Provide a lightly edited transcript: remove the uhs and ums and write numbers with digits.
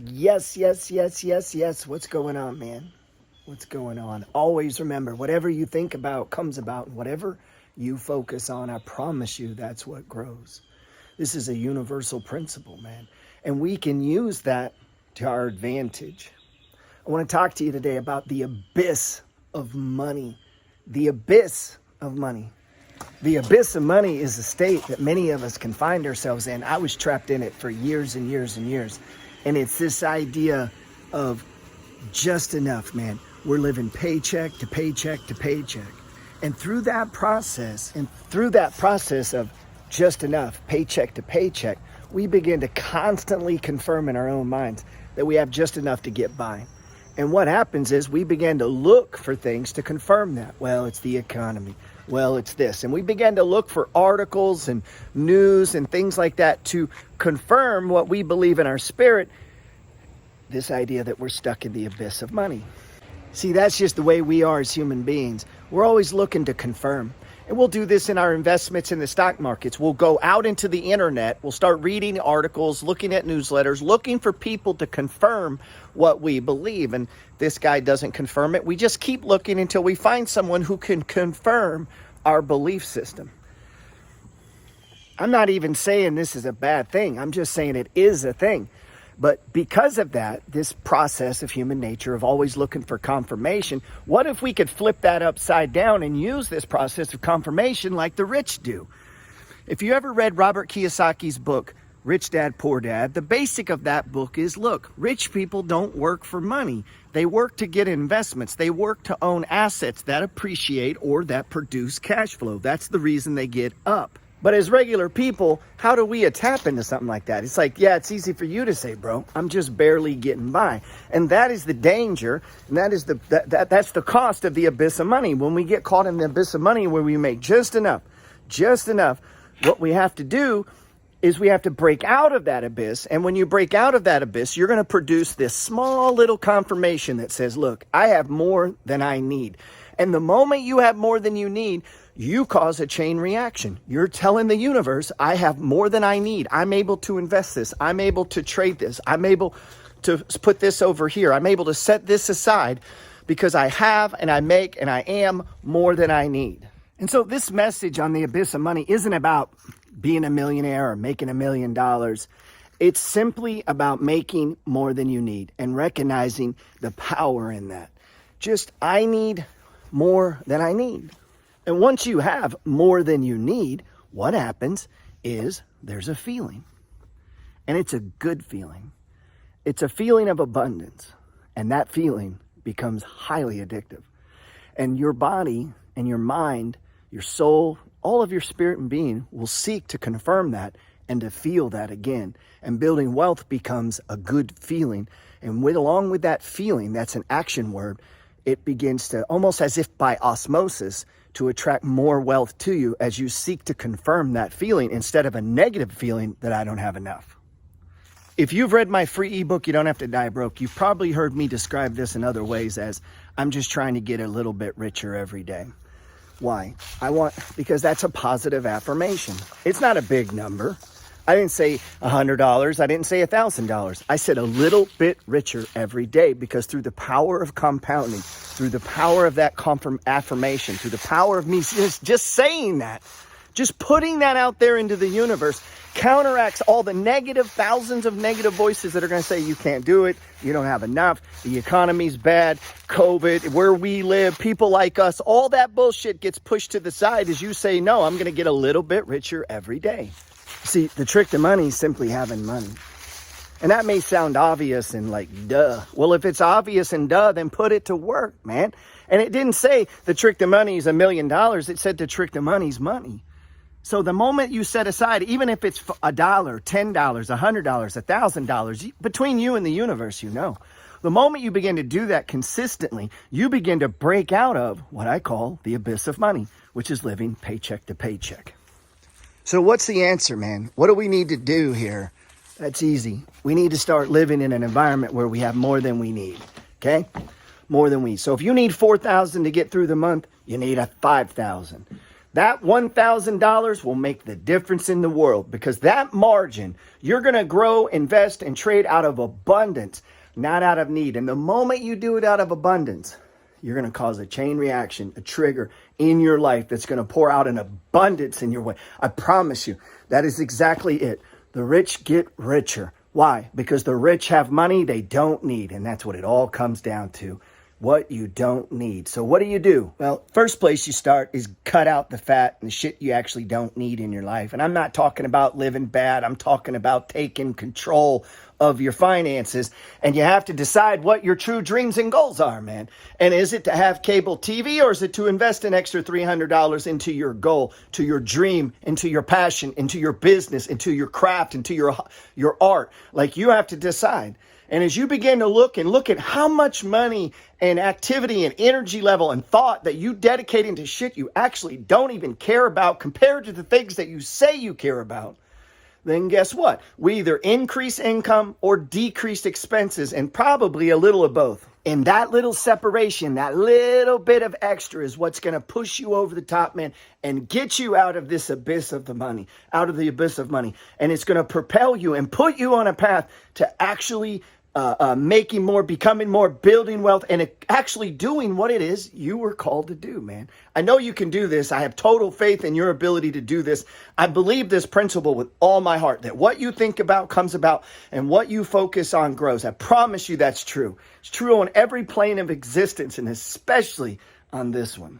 Yes, yes, yes, yes, yes. What's going on, man? What's going on? Always remember, whatever you think about comes about. And whatever you focus on, I promise you, that's what grows. This is a universal principle, man. And we can use that to our advantage. I want to talk to you today about the abyss of money. The abyss of money. The abyss of money is a state that many of us can find ourselves in. I was trapped in it for years and years and years. And it's this idea of just enough, man. We're living paycheck to paycheck to paycheck. And through that process of just enough, paycheck to paycheck, we begin to constantly confirm in our own minds that we have just enough to get by. And what happens is we begin to look for things to confirm that. Well, it's the economy. Well, it's this. And we began to look for articles and news and things like that to confirm what we believe in our spirit, this idea that we're stuck in the abyss of money. See, that's just the way we are as human beings. We're always looking to confirm. And we'll do this in our investments in the stock markets. We'll go out into the internet. We'll start reading articles, looking at newsletters, looking for people to confirm what we believe. And this guy doesn't confirm it. We just keep looking until we find someone who can confirm our belief system. I'm not even saying this is a bad thing. I'm just saying it is a thing. But because of that, this process of human nature of always looking for confirmation, what if we could flip that upside down and use this process of confirmation like the rich do? If you ever read Robert Kiyosaki's book, Rich Dad, Poor Dad, the basic of that book is, look, rich people don't work for money. They work to get investments. They work to own assets that appreciate or that produce cash flow. That's the reason they get up. But as regular people, how do we tap into something like that? It's like, yeah, it's easy for you to say, bro, I'm just barely getting by. And that is the danger, and that is that's the cost of the abyss of money. When we get caught in the abyss of money where we make just enough, what we have to do is we have to break out of that abyss. And when you break out of that abyss, you're going to produce this small little confirmation that says, look, I have more than I need. And the moment you have more than you need, you cause a chain reaction. You're telling the universe, I have more than I need. I'm able to invest this. I'm able to trade this. I'm able to put this over here. I'm able to set this aside because I have and I make and I am more than I need. And so this message on the abyss of money isn't about being a millionaire or making $1 million. It's simply about making more than you need and recognizing the power in that. Just, I need more than I need. And once you have more than you need, what happens is there's a feeling. And it's a good feeling. It's a feeling of abundance. And that feeling becomes highly addictive. And your body and your mind, your soul, all of your spirit and being will seek to confirm that and to feel that again. And building wealth becomes a good feeling. And along with that feeling, that's an action word, it begins to, almost as if by osmosis, to attract more wealth to you as you seek to confirm that feeling instead of a negative feeling that I don't have enough. If you've read my free ebook, You Don't Have to Die Broke, you've probably heard me describe this in other ways as I'm just trying to get a little bit richer every day. Why? Because that's a positive affirmation. It's not a big number. I didn't say $100. I didn't say $1,000. I said a little bit richer every day because through the power of compounding, through the power of that affirmation, through the power of me just saying that, just putting that out there into the universe counteracts all the thousands of negative voices that are going to say you can't do it, you don't have enough, the economy's bad, COVID, where we live, people like us, all that bullshit gets pushed to the side as you say, no, I'm going to get a little bit richer every day. See, the trick to money is simply having money. And that may sound obvious and like, duh. Well, if it's obvious and duh, then put it to work, man. And it didn't say the trick to money is $1 million. It said the trick to money is money. So the moment you set aside, even if it's $1, $10, $100, $1,000, between you and the universe, you know. The moment you begin to do that consistently, you begin to break out of what I call the abyss of money, which is living paycheck to paycheck. So what's the answer, man? What do we need to do here? That's easy. We need to start living in an environment where we have more than we need, okay? More than we need. So if you need $4,000 to get through the month, you need a $5,000. That $1,000 will make the difference in the world, because that margin, you're going to grow, invest, and trade out of abundance, not out of need. And the moment you do it out of abundance, you're going to cause a chain reaction, a trigger in your life that's going to pour out an abundance in your way. I promise you, that is exactly it. The rich get richer. Why? Because the rich have money they don't need. And that's what it all comes down to. What you don't need. So what do? Well, first place you start is cut out the fat and the shit you actually don't need in your life. And I'm not talking about living bad. I'm talking about taking control of your finances. And you have to decide what your true dreams and goals are, man. And is it to have cable TV, or is it to invest an extra $300 into your goal, to your dream, into your passion, into your business, into your craft, into your art? Like, you have to decide. And as you begin to look at how much money and activity and energy level and thought that you dedicate into shit you actually don't even care about compared to the things that you say you care about, then guess what? We either increase income or decrease expenses, and probably a little of both. And that little separation, that little bit of extra is what's going to push you over the top, man, and get you out of this abyss of the money, out of the abyss of money. And it's going to propel you and put you on a path to actually making more, becoming more, building wealth, and actually doing what it is you were called to do, man. I know you can do this. I have total faith in your ability to do this. I believe this principle with all my heart, that what you think about comes about, and what you focus on grows. I promise you that's true. It's true on every plane of existence, and especially on this one.